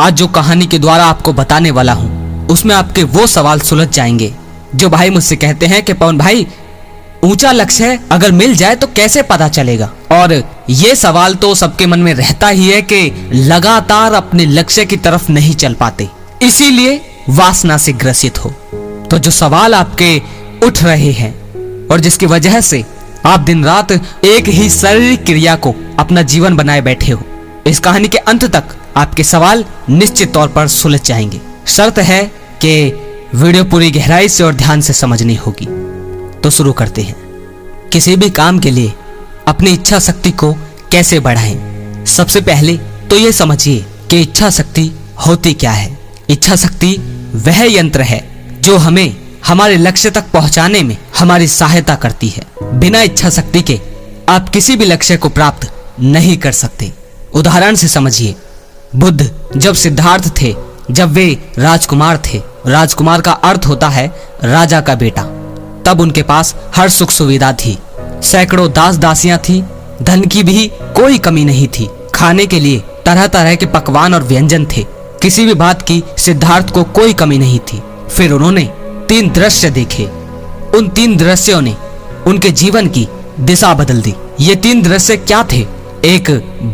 आज जो कहानी के द्वारा आपको बताने वाला हूँ उसमें आपके वो सवाल सुलझ जाएंगे जो भाई मुझसे कहते हैं कि पवन भाई, ऊंचा लक्ष्य है, अगर मिल जाए तो कैसे पता चलेगा। और ये सवाल तो सबके मन में रहता ही है कि लगातार अपने लक्ष्य की तरफ नहीं चल पाते, इसीलिए वासना से ग्रसित हो। तो जो सवाल आपके उठ रहे हैं और जिसकी वजह से आप दिन रात एक ही शारीरिक क्रिया को अपना जीवन बनाए बैठे हो, इस कहानी के अंत तक आपके सवाल निश्चित तौर पर सुलझ जाएंगे। शर्त है कि वीडियो पूरी गहराई से और ध्यान से समझनी होगी। तो शुरू करते हैं। किसी भी काम के लिए अपनी इच्छा शक्ति को कैसे बढ़ाएं? सबसे पहले तो ये समझिए कि इच्छा शक्ति होती क्या है। इच्छा शक्ति वह यंत्र है जो हमें हमारे लक्ष्य तक पहुंचाने में हमारी सहायता करती है। बिना इच्छा शक्ति के आप किसी भी लक्ष्य को प्राप्त नहीं कर सकते। उदाहरण से समझिए, बुद्ध जब सिद्धार्थ थे, जब वे राजकुमार थे, राजकुमार का अर्थ होता है राजा का बेटा, तब उनके पास हर सुख सुविधा थी, सैकड़ों दास दासियां थी, धन की भी कोई कमी नहीं थी, खाने के लिए तरह तरह के पकवान और व्यंजन थे, किसी भी बात की सिद्धार्थ को कोई कमी नहीं थी। फिर उन्होंने 3 दृश्य देखे। उन 3 दृश्यों ने उनके जीवन की दिशा बदल दी। ये 3 दृश्य क्या थे? एक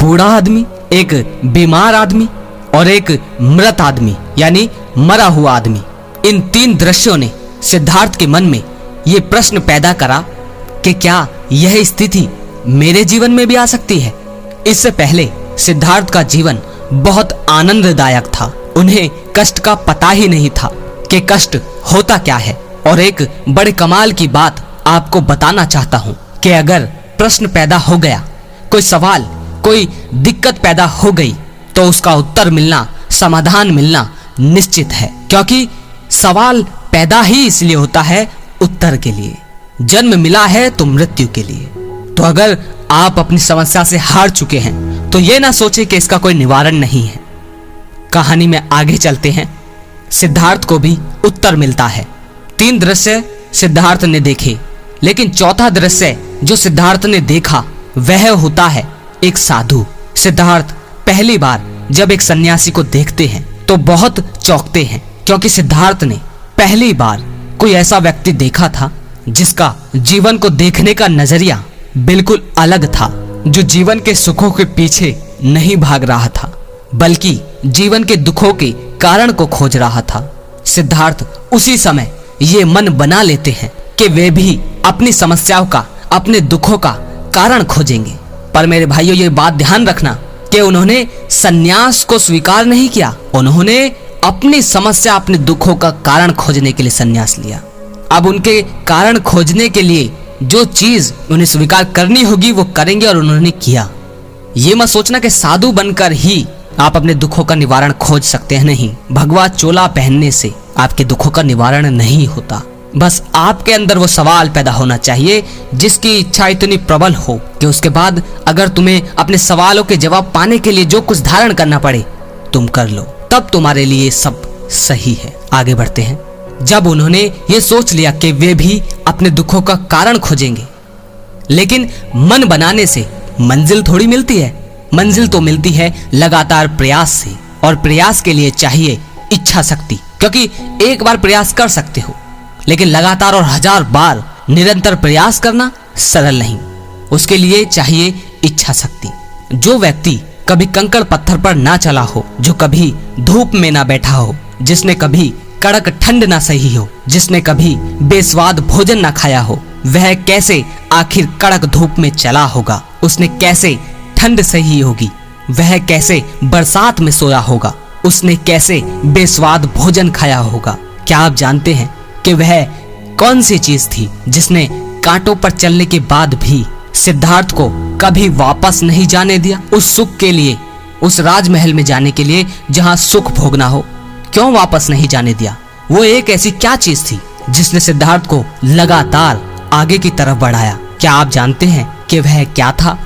बूढ़ा आदमी, एक बीमार आदमी और एक मृत आदमी, यानी मरा हुआ आदमी। इन 3 दृश्यों ने सिद्धार्थ के मन में ये प्रश्न पैदा करा कि क्या यह स्थिति मेरे जीवन में भी आ सकती है। इससे पहले सिद्धार्थ का जीवन बहुत आनंददायक था। उन्हें कष्ट का पता ही नहीं था कि कष्ट होता क्या है। और एक बड़े कमाल की बात आपको बताना चाहता हूँ कि अगर प्रश्न पैदा हो गया, कोई सवाल, कोई दिक्कत पैदा हो गई, तो उसका उत्तर मिलना, समाधान मिलना निश्चित है। क्योंकि सवाल पैदा ही इसलिए होता है उत्तर के लिए। जन्म मिला है तो मृत्यु के लिए। तो अगर आप अपनी समस्या से हार चुके हैं तो ये ना सोचे कि इसका कोई निवारण नहीं है। कहानी में आगे चलते हैं। सिद्धार्थ को भी उत्तर मिलता है। 3 दृश्य सिद्धार्थ ने देखे, लेकिन चौथा दृश्य जो सिद्धार्थ ने देखा वह होता है एक साधु। सिद्धार्थ पहली बार जब एक सन्यासी को देखते हैं तो बहुत चौंकते हैं, क्योंकि सिद्धार्थ ने पहली बार कोई ऐसा व्यक्ति देखा था जिसका जीवन को देखने का नजरिया बिल्कुल अलग था, जो जीवन के सुखों के पीछे नहीं भाग रहा था बल्कि जीवन के दुखों के कारण को खोज रहा था। सिद्धार्थ उसी समय ये मन बना लेते हैं कि वे भी अपनी समस्याओं का, अपने दुखों का कारण खोजेंगे। पर मेरे भाइयों, ये बात ध्यान रखना कि उन्होंने सन्यास को स्वीकार नहीं किया। उन्होंने अपनी समस्या, अपने दुखों का कारण खोजने के लिए सन्यास लिया। अब उनके कारण खोजने के लिए जो चीज उन्हें स्वीकार करनी होगी वो करेंगे, और उन्होंने किया। ये मत सोचना कि साधु बनकर ही आप अपने दुखों का निवारण खोज सकते हैं। नहीं, भगवा चोला पहनने से आपके दुखों का निवारण नहीं होता। बस आपके अंदर वो सवाल पैदा होना चाहिए जिसकी इच्छा इतनी प्रबल हो कि उसके बाद अगर तुम्हें अपने सवालों के जवाब पाने के लिए जो कुछ धारण करना पड़े तुम कर लो, तब तुम्हारे लिए सब सही है। आगे बढ़ते हैं। जब उन्होंने ये सोच लिया कि वे भी अपने दुखों का कारण खोजेंगे, लेकिन मन बनाने से मंजिल थोड़ी मिलती है। मंजिल तो मिलती है लगातार प्रयास से, और प्रयास के लिए चाहिए इच्छा शक्ति। क्योंकि एक बार प्रयास कर सकते हो, लेकिन लगातार और 1000 बार निरंतर प्रयास करना सरल नहीं। उसके लिए चाहिए इच्छा शक्ति। जो व्यक्ति कभी कंकड़ पत्थर पर ना चला हो, जो कभी धूप में ना बैठा हो, जिसने कभी कड़क ठंड ना सही हो, जिसने कभी बेस्वाद भोजन ना खाया हो, वह कैसे आखिर कड़क धूप में चला होगा? उसने कैसे ठंड सही होगी? वह कैसे बरसात में सोया होगा? उसने कैसे बेस्वाद भोजन खाया होगा? क्या आप जानते हैं कि वह कौन सी चीज थी जिसने कांटों पर चलने के बाद भी सिद्धार्थ को कभी वापस नहीं जाने दिया? उस सुख के लिए, उस राजमहल में जाने के लिए जहां सुख भोगना हो, क्यों वापस नहीं जाने दिया? वो एक ऐसी क्या चीज थी जिसने सिद्धार्थ को लगातार आगे की तरफ बढ़ाया? क्या आप जानते हैं कि वह क्या था?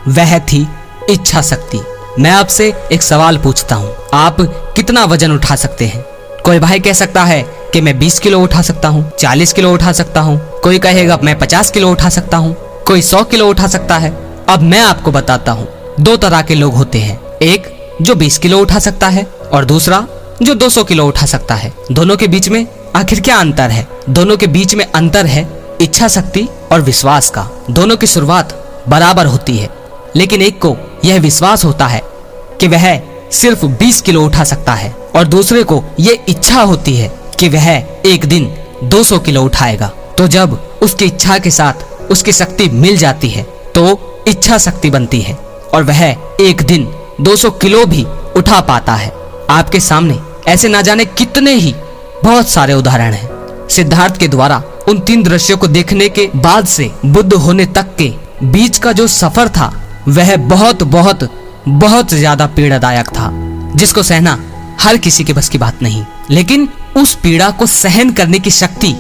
वह थी इच्छा शक्ति। मैं आपसे एक सवाल पूछता हूँ, आप कितना वजन उठा सकते हैं? कोई भाई कह सकता है कि मैं 20 किलो उठा सकता हूँ, 40 किलो उठा सकता हूँ, कोई कहेगा मैं 50 किलो उठा सकता हूँ, कोई 100 किलो उठा सकता है। अब मैं आपको बताता हूँ, 2 तरह के लोग होते हैं। एक जो 20 किलो उठा सकता है और दूसरा जो 200 किलो उठा सकता है। दोनों के बीच में आखिर क्या अंतर है? दोनों के बीच में अंतर है इच्छा शक्ति और विश्वास का। दोनों की शुरुआत बराबर होती है, लेकिन एक को यह विश्वास होता है कि वह सिर्फ 20 किलो उठा सकता है और दूसरे को यह इच्छा होती है कि वह एक दिन 200 किलो उठाएगा। तो जब उसकी इच्छा के साथ उसकी शक्ति मिल जाती है तो इच्छा शक्ति बनती है और वह एक दिन 200 किलो भी उठा पाता है। आपके सामने ऐसे ना जाने कितने ही बहुत सारे उदाहरण हैं। सिद्धार्थ के द्वारा उन 3 दृश्यों को देखने के बाद से बुद्ध होने तक के बीच का जो सफर था वह बहुत बहुत बहुत ज्यादा पीड़ादायक था, जिसको सहना हर किसी के बस की बात नहीं। लेकिन उस पीड़ा को सहन करने की शक्ति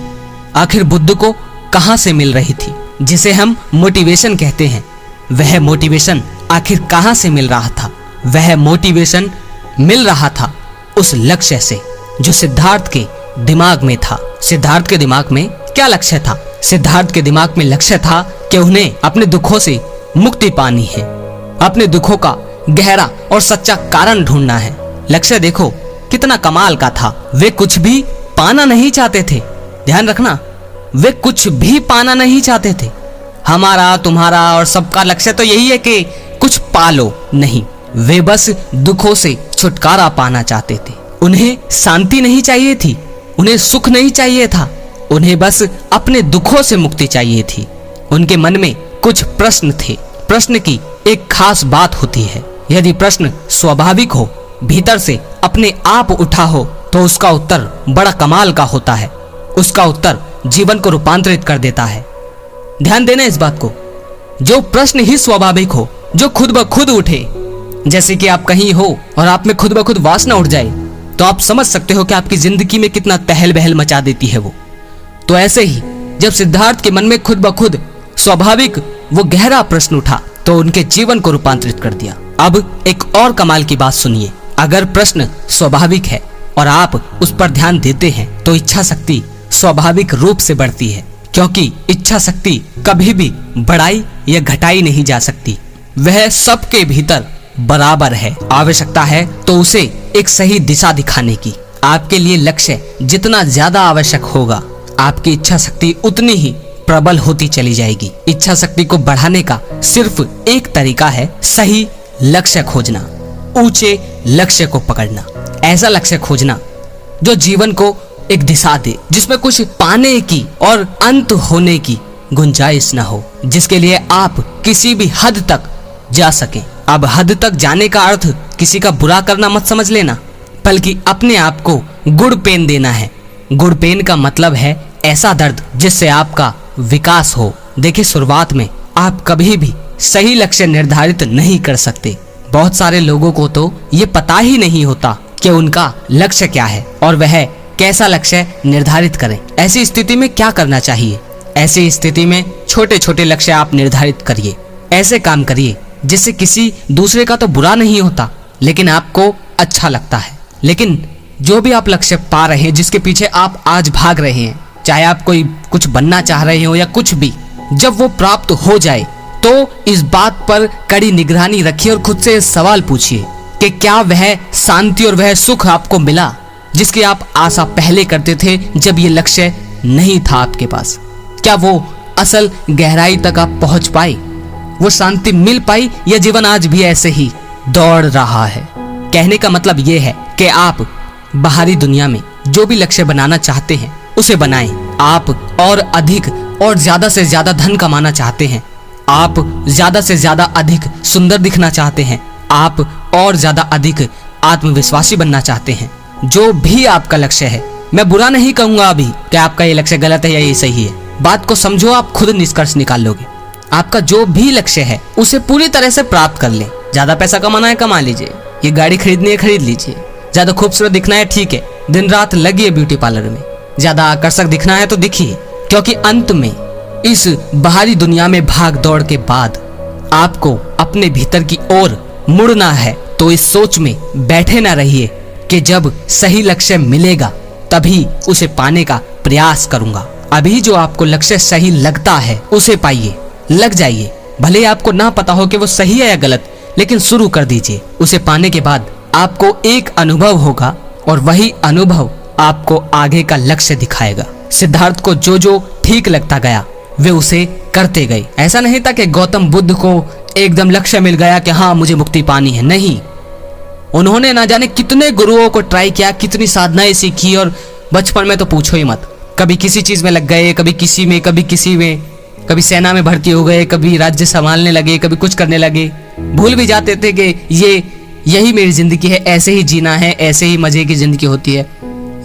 आखिर बुद्ध को कहां से मिल रही थी, जिसे हम मोटिवेशन कहते हैं। वह मोटिवेशन आखिर कहां से मिल रहा था? वह मोटिवेशन मिल रहा था उस लक्ष्य से जो सिद्धार्थ के दिमाग में था। सिद्धार्थ के दिमाग में क्या लक्ष्य था? सिद्धार्थ के दिमाग में लक्ष्य था कि उन्हें अपने दुखों से मुक्ति पानी है, अपने दुखों का गहरा और सच्चा कारण ढूंढना है। लक्ष्य देखो कितना कमाल का था। वे कुछ भी पाना नहीं चाहते थे। ध्यान रखना, वे कुछ भी पाना नहीं चाहते थे। हमारा तुम्हारा और सबका लक्ष्य तो यही है कि कुछ पालो नहीं, वे बस दुखों से छुटकारा पाना चाहते थे। उन्हें शांति नहीं चाहिए थी, उन्हें सुख नहीं चाहिए था, उन्हें बस अपने दुखों से मुक्ति चाहिए थी। उनके मन में कुछ प्रश्न थे। प्रश्न की एक खास बात होती है, यदि प्रश्न स्वाभाविक हो, भीतर से अपने आप उठा हो, तो उसका उत्तर बड़ा कमाल का होता है। उसका उत्तर जीवन को रूपांतरित कर देता है। ध्यान देना इस बात को, जो प्रश्न ही स्वाभाविक हो, जो खुद ब खुद उठे, जैसे कि आप कहीं हो और आप में खुद ब खुद वासना उठ जाए, तो आप समझ सकते हो कि आपकी जिंदगी में कितना तहल बहल मचा देती है वो। तो ऐसे ही जब सिद्धार्थ के मन में खुद ब खुद स्वाभाविक वो गहरा प्रश्न उठा तो उनके जीवन को रूपांतरित कर दिया। अब एक और कमाल की बात सुनिए, अगर प्रश्न स्वाभाविक है और आप उस पर ध्यान देते हैं तो इच्छा शक्ति स्वाभाविक रूप से बढ़ती है, क्योंकि इच्छा शक्ति कभी भी बढ़ाई या घटाई नहीं जा सकती। वह सबके भीतर बराबर है। आवश्यकता है तो उसे एक सही दिशा दिखाने की। आपके लिए लक्ष्य जितना ज्यादा आवश्यक होगा, आपकी इच्छा शक्ति उतनी ही प्रबल होती चली जाएगी। इच्छा शक्ति को बढ़ाने का सिर्फ एक तरीका है, सही लक्ष्य खोजना, ऊंचे लक्ष्य को पकड़ना। ऐसा लक्ष्य खोजना जो जीवन को एक दिशा दे, जिसमें कुछ पाने की और अंत होने की गुंजाइश न हो, जिसके लिए आप किसी भी हद तक जा सकें। अब हद तक जाने का अर्थ किसी का बुरा करना मत समझ लेना, बल्कि अपने आप को गुड़ पेन देना है। गुड़ पेन का मतलब है ऐसा दर्द जिससे आपका विकास हो। देखिए, शुरुआत में आप कभी भी सही लक्ष्य निर्धारित नहीं कर सकते। बहुत सारे लोगों को तो ये पता ही नहीं होता कि उनका लक्ष्य क्या है और वह कैसा लक्ष्य निर्धारित करें। ऐसी स्थिति में क्या करना चाहिए? ऐसी स्थिति में छोटे छोटे लक्ष्य आप निर्धारित करिए। ऐसे काम करिए जिससे किसी दूसरे का तो बुरा नहीं होता, लेकिन आपको अच्छा लगता है। लेकिन जो भी आप लक्ष्य पा रहे हैं, जिसके पीछे आप आज भाग रहे हैं, चाहे आप कोई कुछ बनना चाह रहे हो या कुछ भी, जब वो प्राप्त हो जाए तो इस बात पर कड़ी निगरानी रखिए और खुद से सवाल पूछिए कि क्या वह शांति और वह सुख आपको मिला जिसकी आप आशा पहले करते थे जब ये लक्ष्य नहीं था आपके पास? क्या वो असल गहराई तक आप पहुंच पाए? वो शांति मिल पाई या जीवन आज भी ऐसे ही दौड़ रहा है? कहने का मतलब ये है कि आप बाहरी दुनिया में जो भी लक्ष्य बनाना चाहते हैं उसे बनाएं। आप और अधिक और ज्यादा से ज्यादा धन कमाना चाहते हैं, आप ज्यादा से ज्यादा अधिक सुंदर दिखना चाहते हैं, आप और ज्यादा अधिक आत्मविश्वासी बनना चाहते हैं। जो भी आपका लक्ष्य है, मैं बुरा नहीं कहूंगा अभी कि आपका ये लक्ष्य गलत है या ये सही है। बात को समझो, आप खुद निष्कर्ष निकाल लोगे। आपका जो भी लक्ष्य है उसे पूरी तरह से प्राप्त कर लें। ज्यादा पैसा कमाना है, कमा लीजिए। ये गाड़ी खरीदनी है, खरीद लीजिए। ज्यादा खूबसूरत दिखना है, ठीक है, दिन रात लगिए ब्यूटी पार्लर में। ज्यादा आकर्षक दिखना है तो दिखिए, क्योंकि अंत में इस बाहरी दुनिया में भाग दौड़ के बाद आपको अपने भीतर की ओर मुड़ना है। तो इस सोच में बैठे ना रहिए कि जब सही लक्ष्य मिलेगा तभी उसे पाने का प्रयास करूंगा। अभी जो आपको लक्ष्य सही लगता है उसे पाइए, लग जाइए। भले आपको ना पता हो कि वो सही है या गलत, लेकिन शुरू कर दीजिए। उसे पाने के बाद आपको एक अनुभव होगा और वही अनुभव आपको आगे का लक्ष्य दिखाएगा। सिद्धार्थ को जो जो ठीक लगता गया वे उसे करते गए। ऐसा नहीं था कि गौतम बुद्ध को एकदम लक्ष्य मिल गया कि हाँ मुझे मुक्ति पानी है, नहीं। उन्होंने ना जाने कितने गुरुओं को ट्राई किया, कितनी साधनाएं सीखी, और बचपन में तो पूछो ही मत। कभी किसी चीज में लग गए, कभी किसी में, कभी किसी में, कभी सेना में भर्ती हो गए, कभी राज्य संभालने लगे, कभी कुछ करने लगे। भूल भी जाते थे कि यही मेरी जिंदगी है, ऐसे ही जीना है, ऐसे ही मजे की जिंदगी होती है।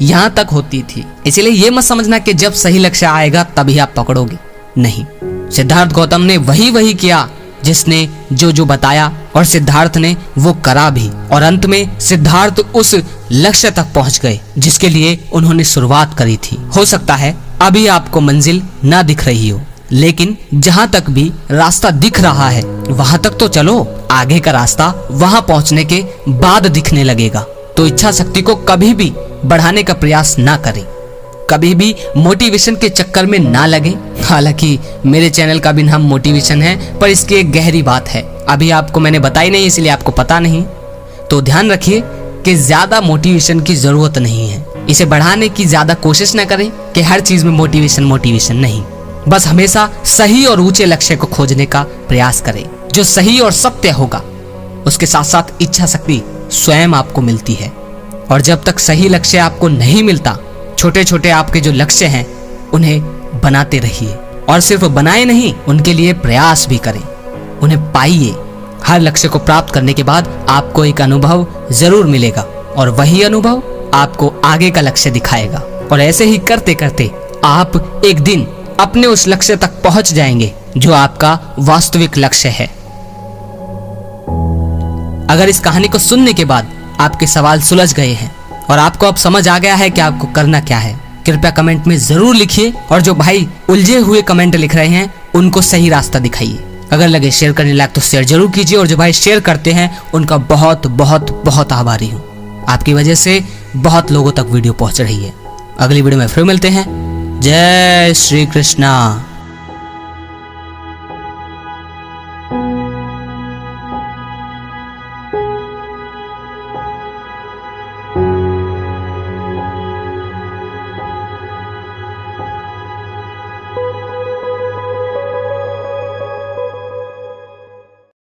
यहां तक होती थी। इसलिए ये मत समझना कि जब सही लक्ष्य आएगा तभी आप पकड़ोगे, नहीं। सिद्धार्थ गौतम ने वही किया जिसने जो जो बताया, और सिद्धार्थ ने वो करा भी, और अंत में सिद्धार्थ उस लक्ष्य तक पहुंच गए जिसके लिए उन्होंने शुरुआत करी थी। हो सकता है अभी आपको मंजिल ना दिख रही हो, लेकिन जहां तक भी रास्ता दिख रहा है वहां तक तो चलो। आगे का रास्ता वहां पहुंचने के बाद दिखने लगेगा। तो इच्छा शक्ति को कभी भी बढ़ाने का प्रयास ना करें, कभी भी मोटिवेशन के चक्कर में ना लगे। हालांकि मेरे चैनल का भी नाम मोटिवेशन है, पर इसकी एक गहरी बात है, अभी आपको मैंने बताई नहीं, इसलिए आपको पता नहीं। तो ध्यान रखिए कि ज्यादा मोटिवेशन की जरूरत नहीं है। इसे बढ़ाने की ज्यादा कोशिश ना करें कि हर चीज में मोटिवेशन नहीं। बस हमेशा सही और ऊंचे लक्ष्य को खोजने का प्रयास करें। जो सही और सत्य होगा उसके साथ साथ इच्छा शक्ति स्वयं आपको मिलती है। और जब तक सही लक्ष्य आपको नहीं मिलता, छोटे छोटे आपके जो लक्ष्य हैं उन्हें बनाते रहिए, और सिर्फ बनाए नहीं, उनके लिए प्रयास भी करें, उन्हें पाइए। हर लक्ष्य को प्राप्त करने के बाद आपको एक अनुभव जरूर मिलेगा, और वही अनुभव आपको आगे का लक्ष्य दिखाएगा। और ऐसे ही करते करते आप एक दिन अपने उस लक्ष्य तक पहुंच जाएंगे जो आपका वास्तविक लक्ष्य है। अगर इस कहानी को सुनने के बाद आपके सवाल सुलझ गए हैं और आपको अब समझ आ गया है कि आपको करना क्या है, कृपया कमेंट में जरूर लिखिए। और जो भाई उलझे हुए कमेंट लिख रहे हैं उनको सही रास्ता दिखाइए। अगर लगे शेयर करने लायक तो शेयर जरूर कीजिए, और जो भाई शेयर करते हैं उनका बहुत बहुत बहुत आभारी हूँ। आपकी वजह से बहुत लोगों तक वीडियो पहुंच रही है। अगली वीडियो में फिर मिलते हैं। जय श्री कृष्णा।